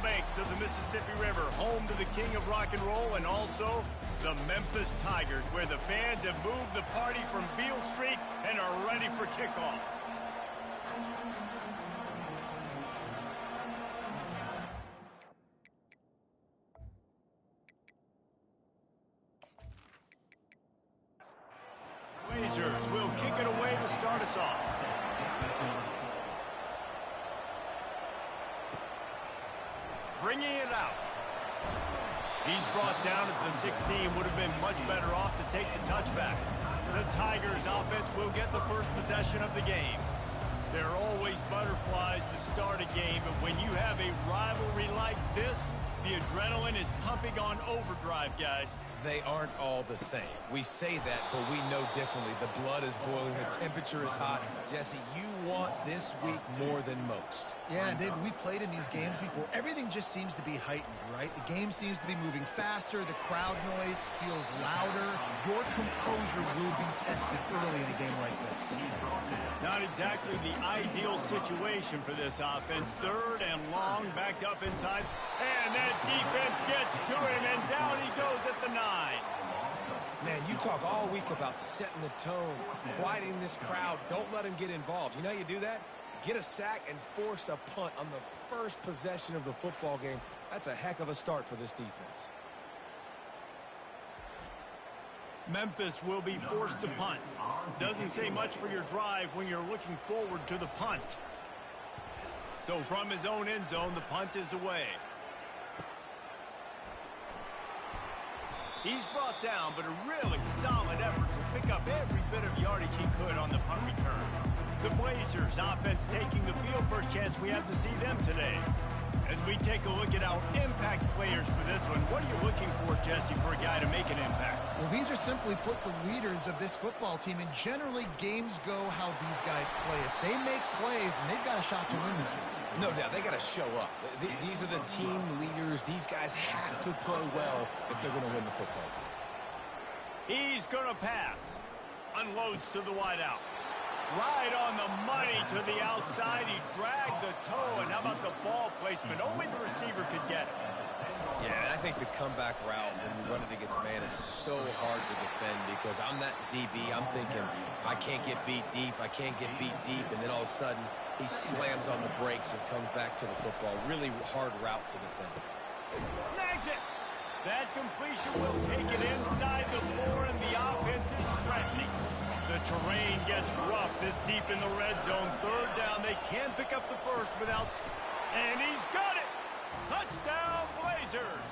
banks of the Mississippi River, home to the king of rock and roll and also the Memphis Tigers, where the fans have moved the party from Beale Street and are ready for kickoff. Blazers will kick it away to start us off. Bringing it out. He's brought down at the 16. Would have been much better off to take the touchback. The Tigers offense will get the first possession of the game. There are always butterflies to start a game, but when you have a rivalry like this, the adrenaline is pumping on overdrive, guys. They aren't all the same. We say that, but we know differently. The blood is boiling. The temperature is hot. Jesse, you want this week more than most. Yeah, David, we played in these games before. Everything just seems to be heightened, right? The game seems to be moving faster. The crowd noise feels louder. Your composure will be tested early in a game like this. Not exactly the ideal situation for this offense. Third and long, backed up inside. And that defense gets to him, and down he goes at the 9. Man, you talk all week about setting the tone, quieting this crowd. Don't let him get involved. You know how you do that? Get a sack and force a punt on the first possession of the football game. That's a heck of a start for this defense. Memphis will be forced to punt. Doesn't say much for your drive when you're looking forward to the punt. So from his own end zone, the punt is away. He's brought down, but a really solid effort to pick up every bit of yardage he could on the punt return. The Blazers offense taking the field for a chance we have to see them today. As we take a look at our impact players for this one, what are you looking for, Jesse, for a guy to make an impact? Well, these are simply put the leaders of this football team, and generally games go how these guys play. If they make plays, then they've got a shot to win this one. No doubt, they got to show up. These are the team leaders. These guys have to play well if they're going to win the football game. He's going to pass. Unloads to the wideout. Right on the money to the outside. He dragged the toe, and how about the ball placement? Only the receiver could get it. Yeah, and I think the comeback route when you run it against man is so hard to defend because I'm that DB. I'm thinking I can't get beat deep. I can't get beat deep. And then all of a sudden, he slams on the brakes and comes back to the football. Really hard route to defend. Snags it. That completion will take it inside the 4, and the offense is threatening. The terrain gets rough this deep in the red zone. Third down. They can't pick up the first without... And he's got it! Touchdown, Blazers!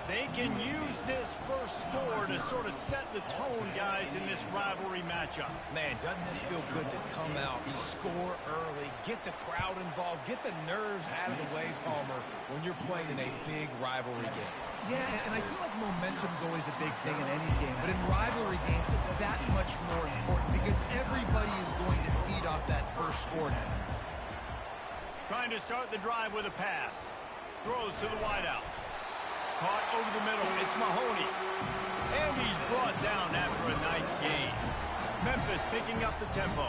They can use this first score to sort of set the tone, guys, in this rivalry matchup. Man, doesn't this feel good to come out, score early, get the crowd involved, get the nerves out of the way, Palmer, when you're playing in a big rivalry game. Yeah, and I feel like momentum's always a big thing in any game, but in rivalry games, it's that much more important because everybody is going to feed off that first score now. Trying to start the drive with a pass. Throws to the wideout. Caught over the middle. It's Mahoney. And he's brought down after a nice gain. Memphis picking up the tempo.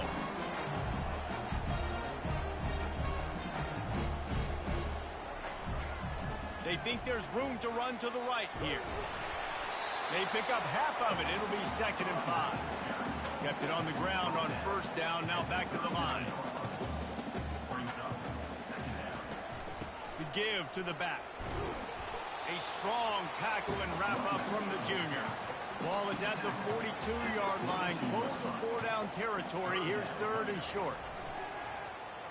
They think there's room to run to the right here. They pick up half of it. It'll be 2nd and 5. Kept it on the ground on first down. Now back to the line. The give to the back. A strong tackle and wrap up from the junior. Ball is at the 42-yard line, close to 4-down territory. Here's 3rd and short.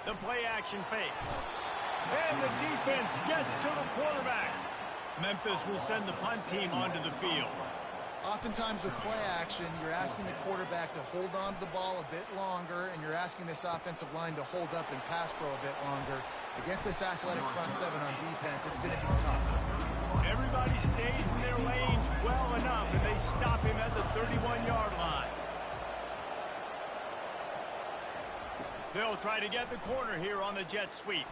The play action fake. And the defense gets to the quarterback. Memphis will send the punt team onto the field. Oftentimes with play action, you're asking the quarterback to hold on to the ball a bit longer, and you're asking this offensive line to hold up and pass pro a bit longer. Against this athletic front 7 on defense, it's going to be tough. Everybody stays in their lanes well enough, and they stop him at the 31-yard line. They'll try to get the corner here on the jet sweep.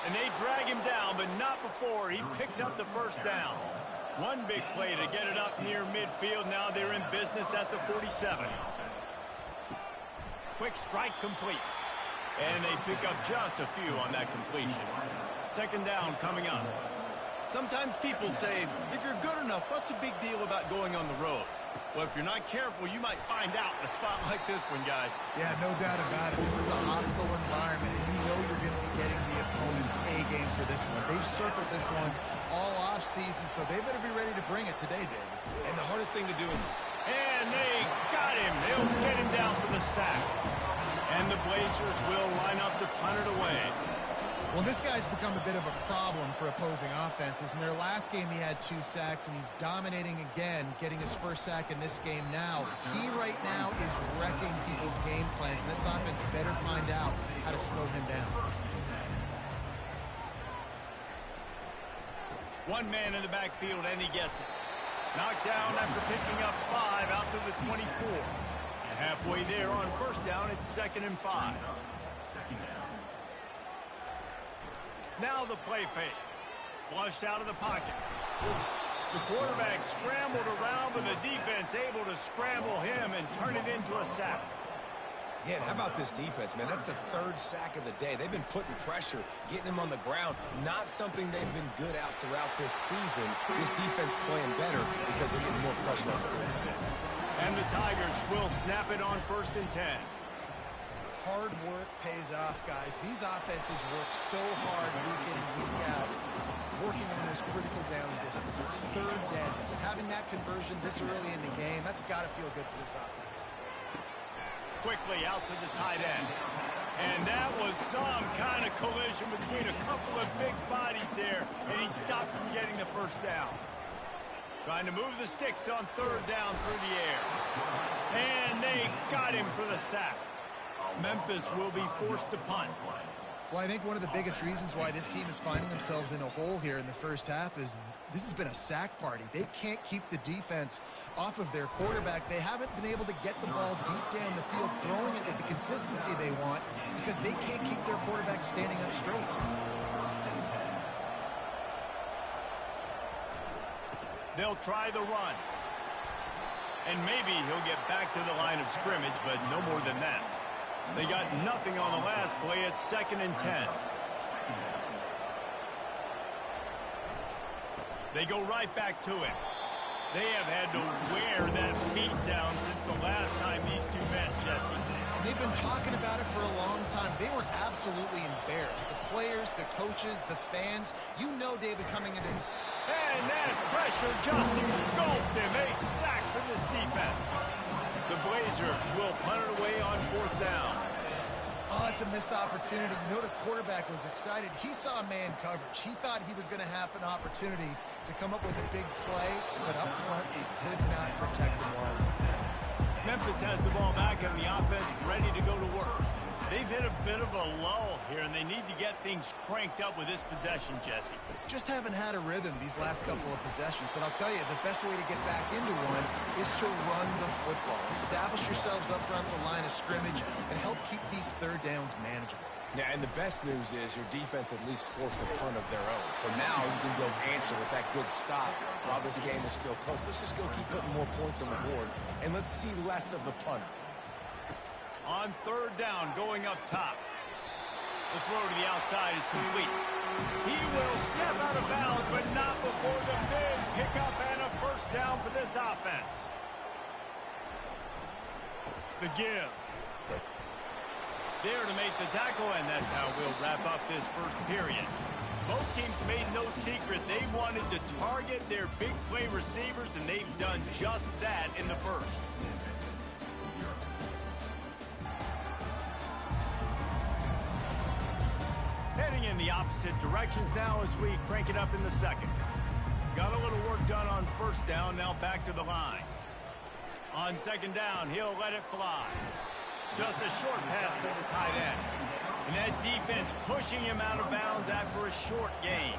And they drag him down, but not before he picks up the first down. One big play to get it up near midfield. Now they're in business at the 47. Quick strike complete. And they pick up just a few on that completion. Second down coming up. Sometimes people say, if you're good enough, what's the big deal about going on the road? Well, if you're not careful, you might find out in a spot like this one, guys. Yeah, no doubt about it. This is a hostile environment, and you know you're going to be getting the opponent's A game for this one. They've circled this one all off-season, so they better be ready to bring it today, David. And the hardest thing to do is... And they got him. They'll get him down for the sack. And the Blazers will line up to punt it away. Well, this guy's become a bit of a problem for opposing offenses. In their last game, he had 2 sacks, and he's dominating again, getting his first sack in this game now. He right now is wrecking people's game plans, and this offense better find out how to slow him down. One man in the backfield, and he gets it. Knocked down after picking up 5 out to the 24. And halfway there on first down, it's 2nd and 5. Now the play fake. Flushed out of the pocket. The quarterback scrambled around, but the defense able to scramble him and turn it into a sack. Yeah, and how about this defense, man? That's the 3rd sack of the day. They've been putting pressure, getting him on the ground. Not something they've been good at throughout this season. This defense playing better because they're getting more pressure on the quarterback. And the Tigers will snap it on 1st and 10. Hard work pays off, guys. These offenses work so hard week in and week out, working on those critical down distances, 3rd downs. And having that conversion this early in the game, that's got to feel good for this offense. Quickly out to the tight end. And that was some kind of collision between a couple of big bodies there, and he stopped from getting the first down. Trying to move the sticks on 3rd down through the air. And they got him for the sack. Memphis will be forced to punt. Well, I think one of the biggest reasons why this team is finding themselves in a hole here in the first half is this has been a sack party. They can't keep the defense off of their quarterback. They haven't been able to get the ball deep down the field, throwing it with the consistency they want because they can't keep their quarterback standing up straight. They'll try the run. And maybe he'll get back to the line of scrimmage, but no more than that. They got nothing on the last play. It's 2nd and 10. They go right back to him. They have had to wear that beat down since the last time these two met, Jesse. They've been talking about it for a long time. They were absolutely embarrassed. The players, the coaches, the fans. You know David coming into... And that pressure just engulfed him. A sack from this defense. The Blazers will punt it away on 4th down. Oh, it's a missed opportunity. You know the quarterback was excited. He saw man coverage. He thought he was going to have an opportunity to come up with a big play, but up front, he could not protect the ball. Memphis has the ball back and the offense ready to go to work. They've hit a bit of a lull here, and they need to get things cranked up with this possession, Jesse. Just haven't had a rhythm these last couple of possessions, but I'll tell you, the best way to get back into one is to run the football. Establish yourselves up front the line of scrimmage and help keep these 3rd downs manageable. Yeah, and the best news is your defense at least forced a punt of their own. So now you can go answer with that good stop while this game is still close. Let's just go keep putting more points on the board, and let's see less of the punter. On 3rd down, going up top. The throw to the outside is complete. He will step out of bounds, but not before the big pickup and a first down for this offense. The give. There to make the tackle, and that's how we'll wrap up this first period. Both teams made no secret they wanted to target their big play receivers, and they've done just that in the first. Heading in the opposite directions now as we crank it up in the second. Got a little work done on first down, now back to the line. On 2nd down, he'll let it fly. Just a short pass to the tight end. And that defense pushing him out of bounds after a short gain.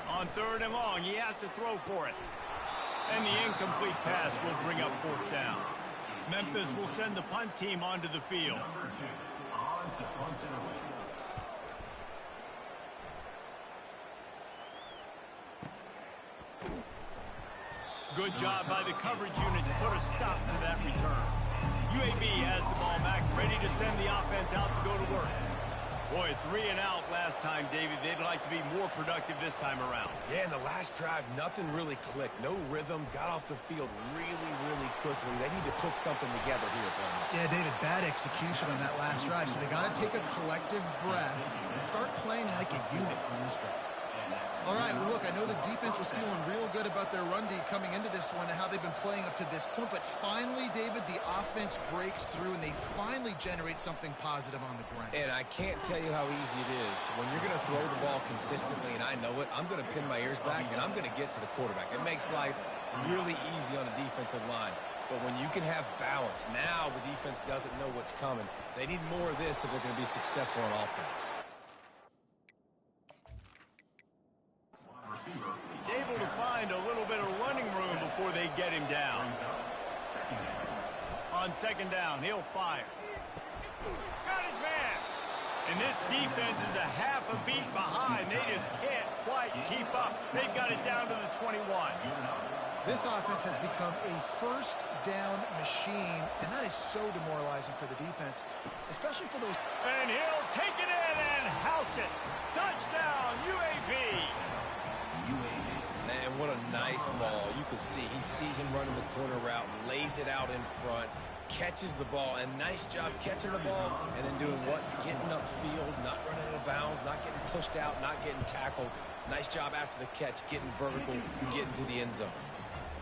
On 3rd and long, he has to throw for it. And the incomplete pass will bring up 4th down. Memphis will send the punt team onto the field. Good job by the coverage unit to put a stop to that return. UAB has the ball back, ready to send the offense out to go to work. Boy, 3 and out last time, David. They'd like to be more productive this time around. Yeah, in the last drive, nothing really clicked. No rhythm, got off the field really, really quickly. They need to put something together here, Tony. Yeah, David, bad execution on that last drive, so they got to take a collective breath and start playing like a unit on this drive. All right, well, look, I know the defense was feeling real good about their run D coming into this one and how they've been playing up to this point, but finally, David, the offense breaks through and they finally generate something positive on the ground. And I can't tell you how easy it is. When you're going to throw the ball consistently, and I know it, I'm going to pin my ears back, and I'm going to get to the quarterback. It makes life really easy on the defensive line. But when you can have balance, now the defense doesn't know what's coming. They need more of this if they're going to be successful on offense. He's able to find a little bit of running room before they get him down. On second down, he'll fire. Got his man. And this defense is a half a beat behind. They just can't quite keep up. They've got it down to the 21. This offense has become a first down machine, and that is so demoralizing for the defense, especially for those. And he'll take it in and house it. Touchdown, UAB. Man, what a nice ball. You can see he sees him running the corner route, lays it out in front, catches the ball, and nice job catching the ball and then doing what? Getting upfield, not running out of bounds, not getting pushed out, not getting tackled. Nice job after the catch, getting vertical, getting to the end zone.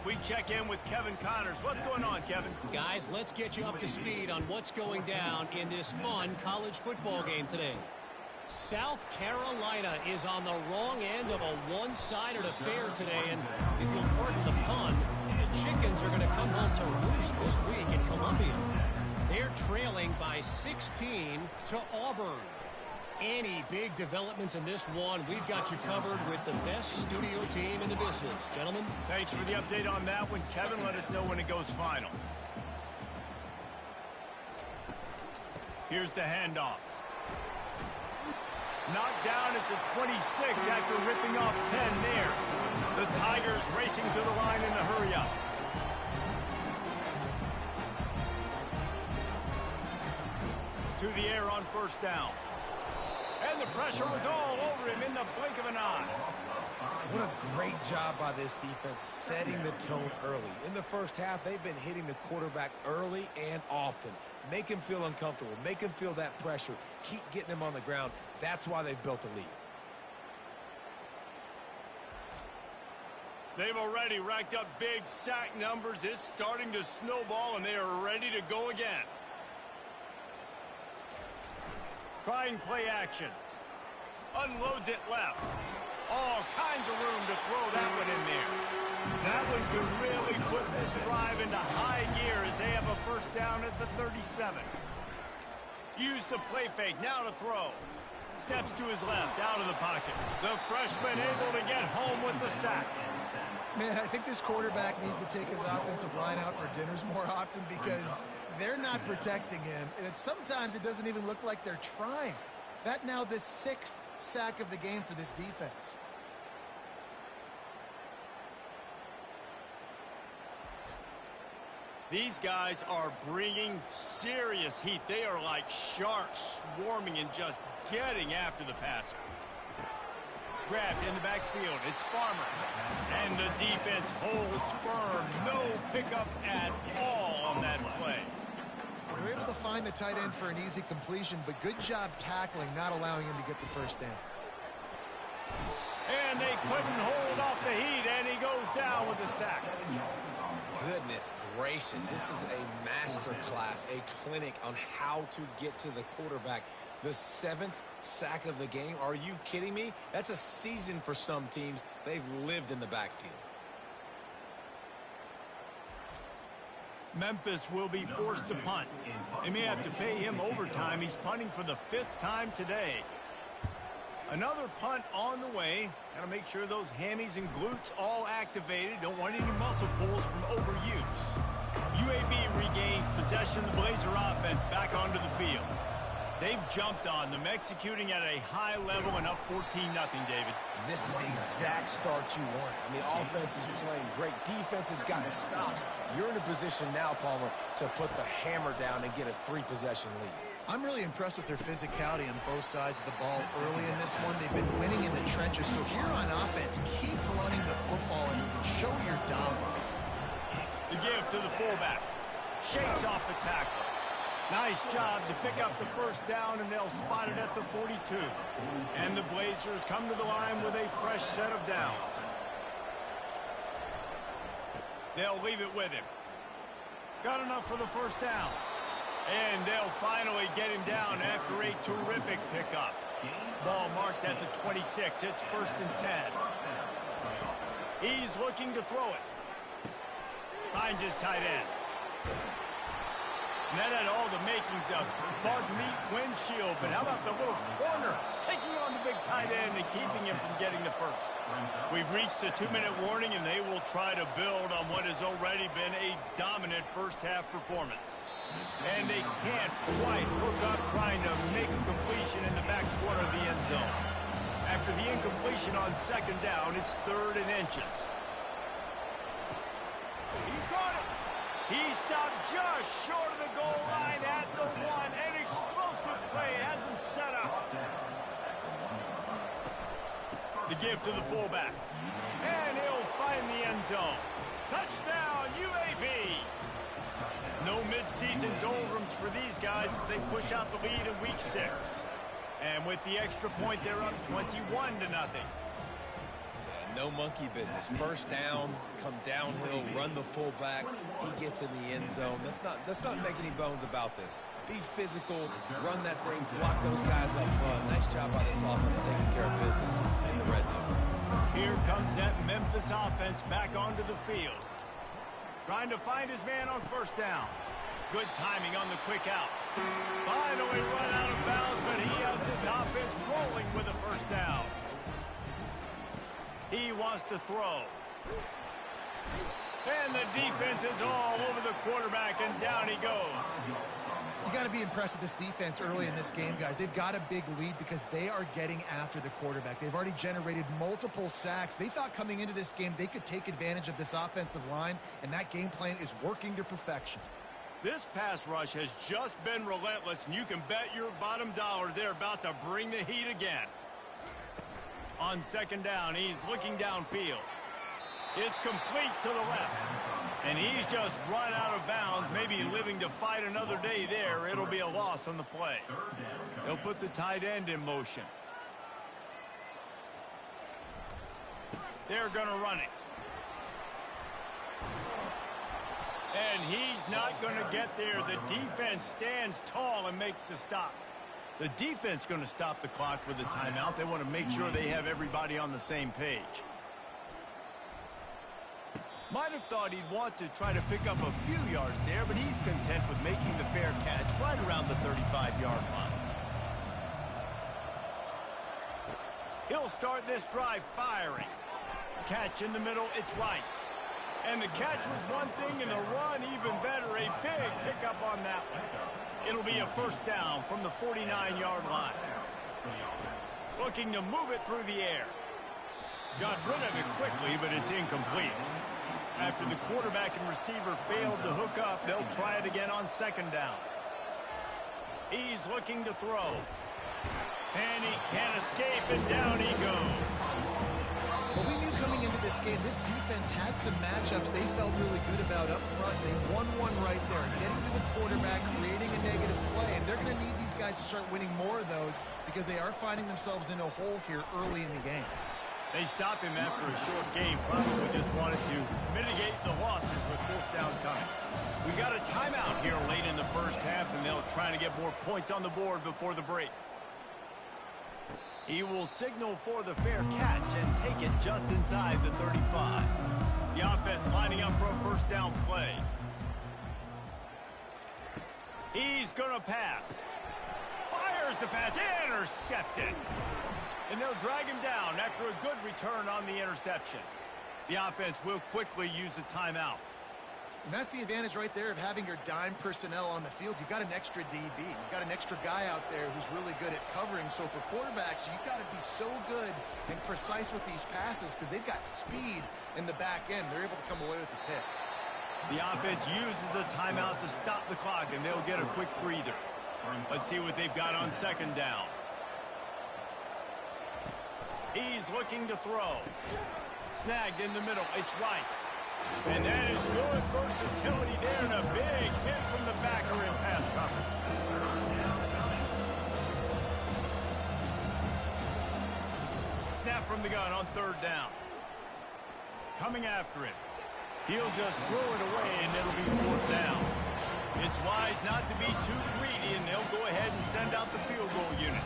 We check in with Kevin Connors. What's going on, Kevin? Guys, let's get you up to speed on what's going down in this fun college football game today. South Carolina is on the wrong end of a one-sided affair today, and if you'll pardon the pun, the chickens are going to come home to roost this week in Columbia. They're trailing by 16 to Auburn. Any big developments in this one, we've got you covered with the best studio team in the business. Gentlemen. Thanks for the update on that one, Kevin. Let us know when it goes final. Here's the handoff. Knocked down at the 26 after ripping off 10 there. The Tigers racing to the line in a hurry-up. To the air on first down. And the pressure was all over him in the blink of an eye. What a great job by this defense setting the tone early. In the first half, they've been hitting the quarterback early and often. Make him feel uncomfortable. Make him feel that pressure. Keep getting him on the ground. That's why they've built a lead. They've already racked up big sack numbers. It's starting to snowball, and they are ready to go again. Trying play action. Unloads it left. All kinds of room to throw that one in there. That one could really put this drive into high gear as they have a first down at the 37. Use the play fake, now to throw. Steps to his left, out of the pocket. The freshman able to get home with the sack. Man, I think this quarterback needs to take his offensive line out for dinners more often because they're not protecting him, and sometimes it doesn't even look like they're trying. That now the 6th sack of the game for this defense. These guys are bringing serious heat. They are like sharks swarming and just getting after the passer. Grabbed in the backfield. It's Farmer. And the defense holds firm. No pickup at all on that play. They're able to find the tight end for an easy completion, but good job tackling, not allowing him to get the first down. And they couldn't hold off the heat, and he goes down with a sack. Goodness gracious, this is a master class, a clinic on how to get to the quarterback. The 7th sack of the game. Are you kidding me? That's a season for some teams. They've lived in the backfield. Memphis will be forced to punt. They may have to pay him overtime. He's punting for the 5th time today. Another punt on the way. Got to make sure those hammies and glutes all activated. Don't want any muscle pulls from overuse. UAB regains possession of the Blazer offense back onto the field. They've jumped on them, executing at a high level and up 14-0, David. This is the exact start you want. I mean, offense is playing great. Defense has gotten stops. You're in a position now, Palmer, to put the hammer down and get a 3-possession lead. I'm really impressed with their physicality on both sides of the ball early in this one. They've been winning in the trenches. So here on offense, keep running the football and show your dominance. The give to the fullback. Shakes off the tackle. Nice job to pick up the first down, and they'll spot it at the 42. And the Blazers come to the line with a fresh set of downs. They'll leave it with him. Got enough for the first down. And they'll finally get him down after a terrific pickup. Ball marked at the 26. It's 1st and 10. He's looking to throw it. Finds his tight end. And that had all the makings of bug meat windshield, but how about the little corner taking on the big tight end and keeping him from getting the first? We've reached the 2-minute warning, and they will try to build on what has already been a dominant first-half performance. And they can't quite hook up trying to make a completion in the back corner of the end zone. After the incompletion on 2nd down, it's 3rd and inches. He got it. He stopped just short of the goal line at the 1. An explosive play has him set up. The give to the fullback. And he'll find the end zone. Touchdown, UAB. No midseason doldrums for these guys as they push out the lead in week 6. And with the extra point, they're up 21-0. No monkey business. First down, come downhill, run the fullback. He gets in the end zone. Let's not make any bones about this. Be physical, run that thing, block those guys up front. Nice job by this offense taking care of business in the red zone. Here comes that Memphis offense back onto the field. Trying to find his man on 1st down. Good timing on the quick out. Finally run out of bounds, but he has this offense rolling with a 1st down. He wants to throw. And the defense is all over the quarterback, and down he goes. You got to be impressed with this defense early in this game, guys. They've got a big lead because they are getting after the quarterback. They've already generated multiple sacks. They thought coming into this game they could take advantage of this offensive line, and that game plan is working to perfection. This pass rush has just been relentless, and you can bet your bottom dollar they're about to bring the heat again. On 2nd down, he's looking downfield. It's complete to the left. And he's just run out of bounds, maybe living to fight another day there. It'll be a loss on the play. They'll put the tight end in motion. They're going to run it. And he's not going to get there. The defense stands tall and makes the stop. The defense going to stop the clock with a timeout. They want to make sure they have everybody on the same page. Might have thought he'd want to try to pick up a few yards there, but he's content with making the fair catch right around the 35-yard line. He'll start this drive firing. Catch in the middle, it's Rice. And the catch was one thing, and the run even better. A big pickup on that one. It'll be a 1st down from the 49-yard line. Looking to move it through the air. Got rid of it quickly, but it's incomplete. After the quarterback and receiver failed to hook up, they'll try it again on 2nd down. He's looking to throw. And he can't escape, and down he goes. Well, we knew coming into this game, this defense had some matchups they felt really good about up front. They won one right there, getting to the quarterback, creating a negative play, and they're going to need these guys to start winning more of those because they are finding themselves in a hole here early in the game. They stopped him after a short game, probably just wanted to mitigate the losses with 4th down coming. We got a timeout here late in the 1st half, and they'll try to get more points on the board before the break. He will signal for the fair catch and take it just inside the 35. The offense lining up for a 1st down play. He's going to pass. Fires the pass. Intercepted. And they'll drag him down after a good return on the interception. The offense will quickly use a timeout. And that's the advantage right there of having your dime personnel on the field. You've got an extra DB. You've got an extra guy out there who's really good at covering. So for quarterbacks, you've got to be so good and precise with these passes because they've got speed in the back end. They're able to come away with the pick. The offense uses a timeout to stop the clock, and they'll get a quick breather. Let's see what they've got on second down. He's looking to throw. Snagged in the middle. It's Rice. And that is good versatility there, and a big hit from the backer in pass coverage. Snap from the gun on third down. Coming after it. He'll just throw it away, and it'll be fourth down. It's wise not to be too greedy, and they'll go ahead and send out the field goal unit.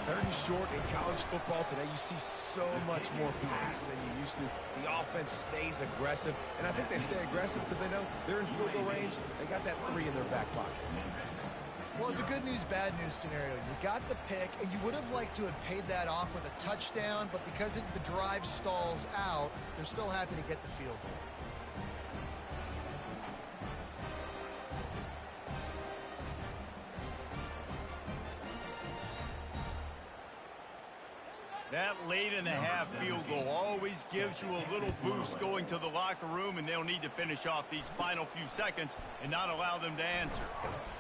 Third and short in college football today, you see so much more pass than you used to. The offense stays aggressive, and I think they stay aggressive because they know they're in field goal range. They got that 3 in their back pocket. Well, it's a good news, bad news scenario. You got the pick, and you would have liked to have paid that off with a touchdown, but because the drive stalls out, they're still happy to get the field goal. That late in the half field goal always gives you a little boost going to the locker room, and they'll need to finish off these final few seconds and not allow them to answer.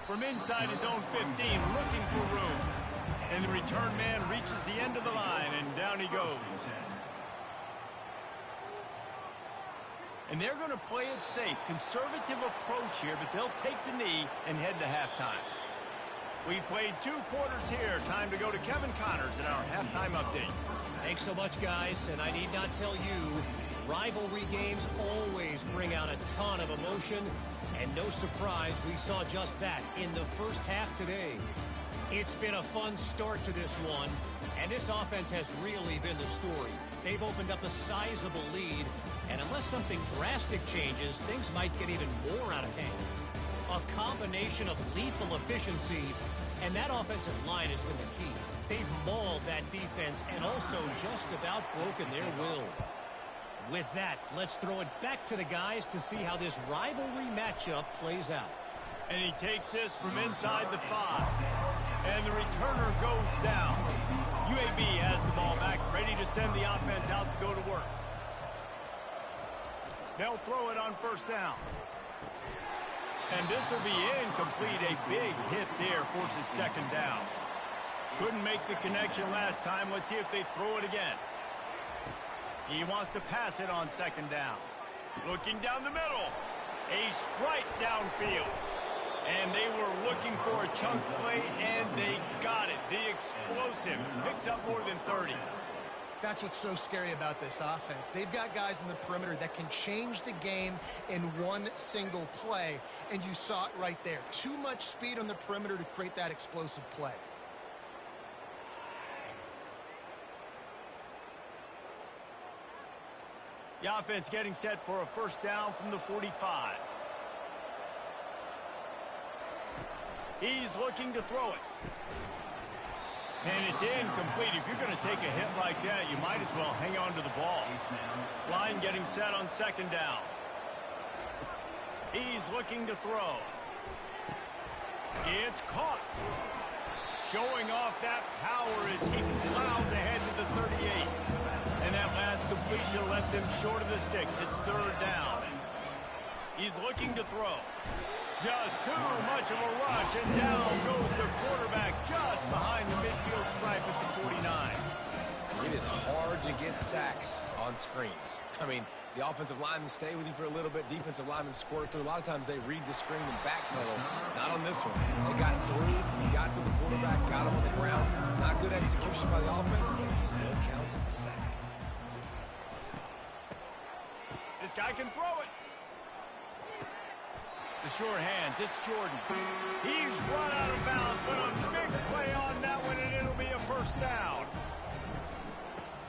From inside his own 15, looking for room. And the return man reaches the end of the line, and down he goes. And they're going to play it safe. Conservative approach here, but they'll take the knee and head to halftime. We played 2 quarters here. Time to go to Kevin Connors in our halftime update. Thanks so much, guys. And I need not tell you, rivalry games always bring out a ton of emotion. And no surprise, we saw just that in the first half today. It's been a fun start to this one. And this offense has really been the story. They've opened up a sizable lead. And unless something drastic changes, things might get even more out of hand. A combination of lethal efficiency, and that offensive line has been the key. They've mauled that defense and also just about broken their will. With that, let's throw it back to the guys to see how this rivalry matchup plays out. And he takes this from inside the 5. And the returner goes down. UAB has the ball back, ready to send the offense out to go to work. They'll throw it on first down. And this will be incomplete. A big hit there forces second down. Couldn't make the connection last time. Let's see if they throw it again. He wants to pass it on second down. Looking down the middle. A strike downfield. And they were looking for a chunk play, and they got it. The explosive picks up more than 30. That's what's so scary about this offense. They've got guys in the perimeter that can change the game in one single play, and you saw it right there. Too much speed on the perimeter to create that explosive play. The offense getting set for a first down from the 45. He's looking to throw it. And it's incomplete. If you're going to take a hit like that, you might as well hang on to the ball. Line getting set on second down. He's looking to throw. It's caught. Showing off that power as he plows ahead to the 38. And that last completion left him short of the sticks. It's third down. He's looking to throw. Just too much of a rush, and down goes the quarterback just behind the midfield stripe at the 49. It is hard to get sacks on screens. I mean, the offensive linemen stay with you for a little bit. Defensive linemen squirt through. A lot of times they read the screen and backpedal. Not on this one. They got through, got to the quarterback, got him on the ground. Not good execution by the offense, but it still counts as a sack. This guy can throw it. The sure hands, it's Jordan. He's run out of bounds, but a big play on that one, and it'll be a first down.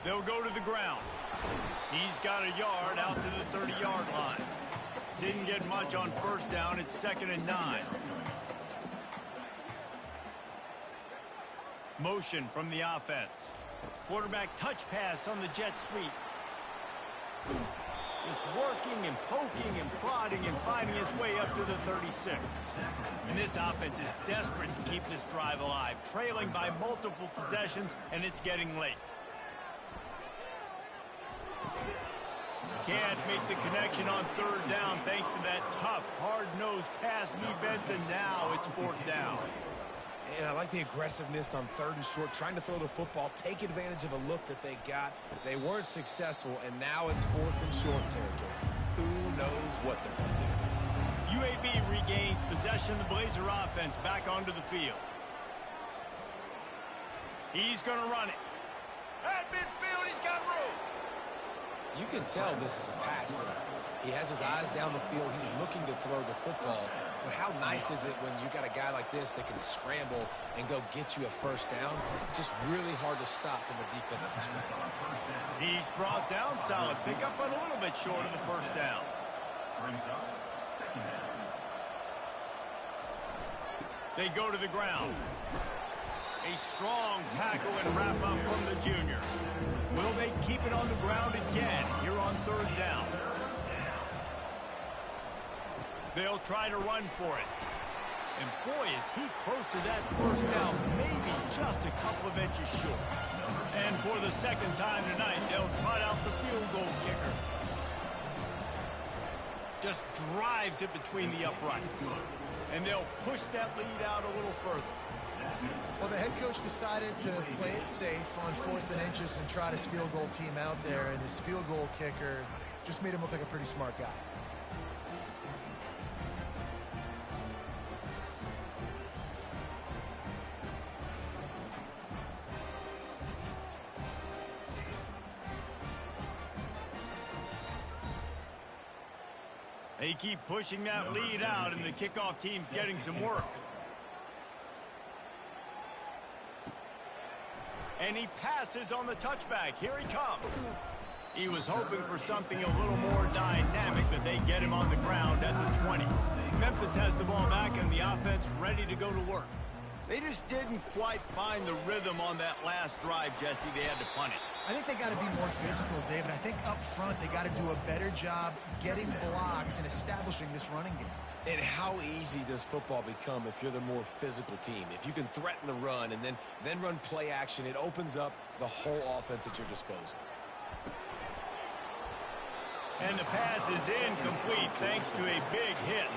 They'll go to the ground. He's got a yard out to the 30-yard line. Didn't get much on first down. It's 2nd and 9. Motion from the offense. Quarterback touch pass on the jet sweep. Just working and poking and prodding and finding his way up to the 36. And this offense is desperate to keep this drive alive, trailing by multiple possessions, and it's getting late. Can't make the connection on third down thanks to that tough, hard-nosed pass defense, and now it's fourth down. And I like the aggressiveness on third and short, trying to throw the football, take advantage of a look that they got. They weren't successful, and now it's fourth and short territory. Who knows what they're going to do? UAB regains possession of the Blazer offense back onto the field. He's going to run it. At midfield, he's got room. You can tell this is a pass play. He has his eyes down the field. He's looking to throw the football. But how nice is it when you got a guy like this that can scramble and go get you a first down? Just really hard to stop from a defensive perspective. He's brought down solid. Pick up but a little bit short of the first down. They go to the ground. A strong tackle and wrap up from the junior. Will they keep it on the ground again here on third down? They'll try to run for it. And boy, is he close to that first down, maybe just a couple of inches short. And for the second time tonight, they'll trot out the field goal kicker. Just drives it between the uprights. And they'll push that lead out a little further. Well, the head coach decided to play it safe on fourth and inches and trot his field goal team out there, and his field goal kicker just made him look like a pretty smart guy. They keep pushing that lead out, and the kickoff team's getting some work. And he passes on the touchback. Here he comes. He was hoping for something a little more dynamic, but they get him on the ground at the 20. Memphis has the ball back, and the offense ready to go to work. They just didn't quite find the rhythm on that last drive, Jesse. They had to punt it. I think they got to be more physical, David. I think up front they got to do a better job getting blocks and establishing this running game. And how easy does football become if you're the more physical team? If you can threaten the run and then run play action, it opens up the whole offense at your disposal. And the pass is incomplete thanks to a big hit.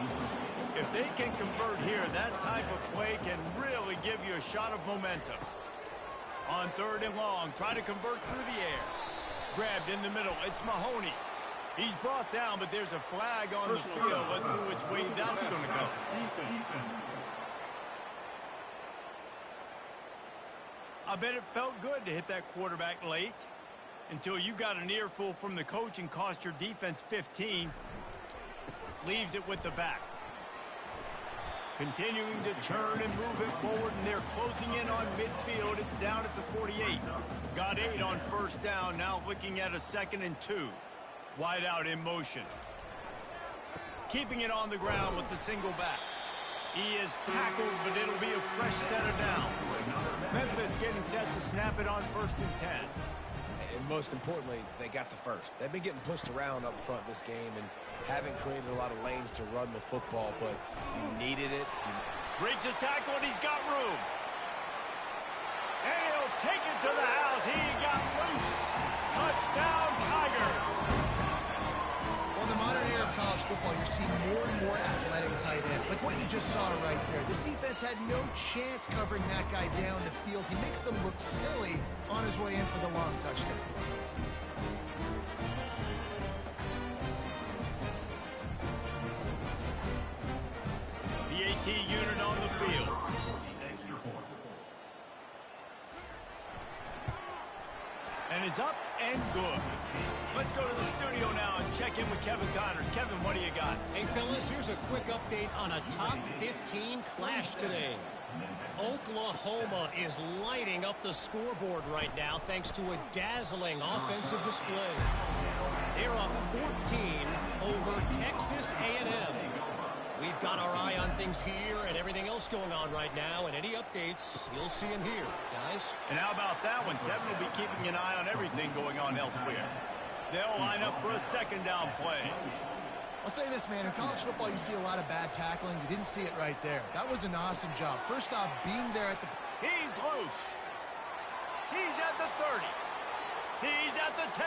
If they can convert here, that type of play can really give you a shot of momentum. On third and long, try to convert through the air. Grabbed in the middle, it's Mahoney. He's brought down, but there's a flag on the field. Let's see which way that's going to go. I bet it felt good to hit that quarterback late until you got an earful from the coach and cost your defense 15. Leaves it with the back. Continuing to turn and move it forward, and they're closing in on midfield. It's down at the 48. Got 8 on first down, now looking at a 2nd and 2. Wide out in motion. Keeping it on the ground with the single back. He is tackled, but it'll be a fresh set of downs. Memphis getting set to snap it on 1st and 10. And most importantly, they got the first. They've been getting pushed around up front this game and haven't created a lot of lanes to run the football, but you needed it. Breaks a tackle, and he's got room. And he'll take it to the house. He got loose. Touchdown, Tigers. Well, in the modern era of college football, you're seeing more and more athletic tight ends, like what you just saw right there. The defense had no chance covering that guy down the field. He makes them look silly on his way in for the long touchdown. The AT unit on the field. And it's up and good. Let's go to the studio now and check in with Kevin Connors. Kevin, what do you got? Hey, fellas, here's a quick update on a top 15 clash today. Oklahoma is lighting up the scoreboard right now thanks to a dazzling offensive display. They're up 14 over Texas A&M. We've got our eye on things here and everything else going on right now, and any updates you'll see in here, guys. And how about that one? Kevin will be keeping an eye on everything going on elsewhere. They'll line up for a second down play. I'll say this, man. In college football, you see a lot of bad tackling. You didn't see it right there. That was an awesome job. First off, being there at the... He's loose. He's at the 30. He's at the 10.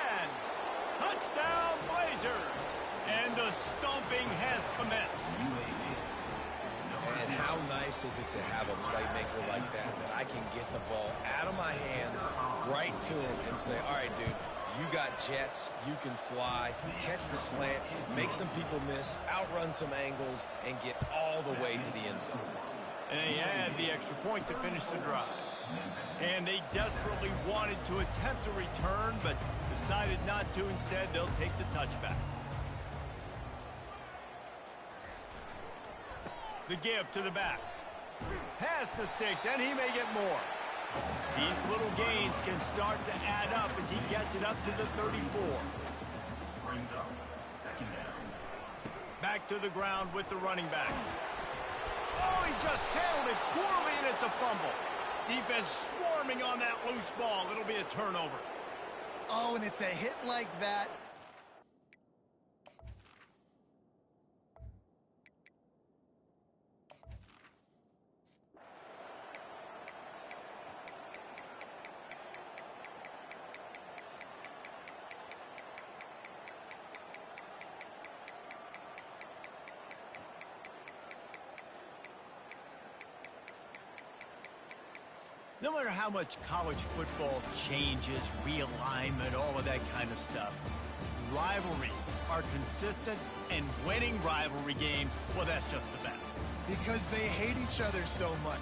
Touchdown, Blazers. And the stomping has commenced. And how nice is it to have a playmaker like that I can get the ball out of my hands right to him and say, all right, dude, you got jets, you can fly, catch the slant, make some people miss, outrun some angles, and get all the way to the end zone. And they had the extra point to finish the drive. And they desperately wanted to attempt a return, but decided not to. Instead, they'll take the touchback. The give to the back. Pass the sticks, and he may get more. These little gains can start to add up as he gets it up to the 34. Back to the ground with the running back. Oh, he just handled it poorly, and it's a fumble. Defense swarming on that loose ball. It'll be a turnover. Oh, and it's a hit like that. No matter how much college football changes, realignment, all of that kind of stuff, rivalries are consistent, and winning rivalry games, well, that's just the best. Because they hate each other so much.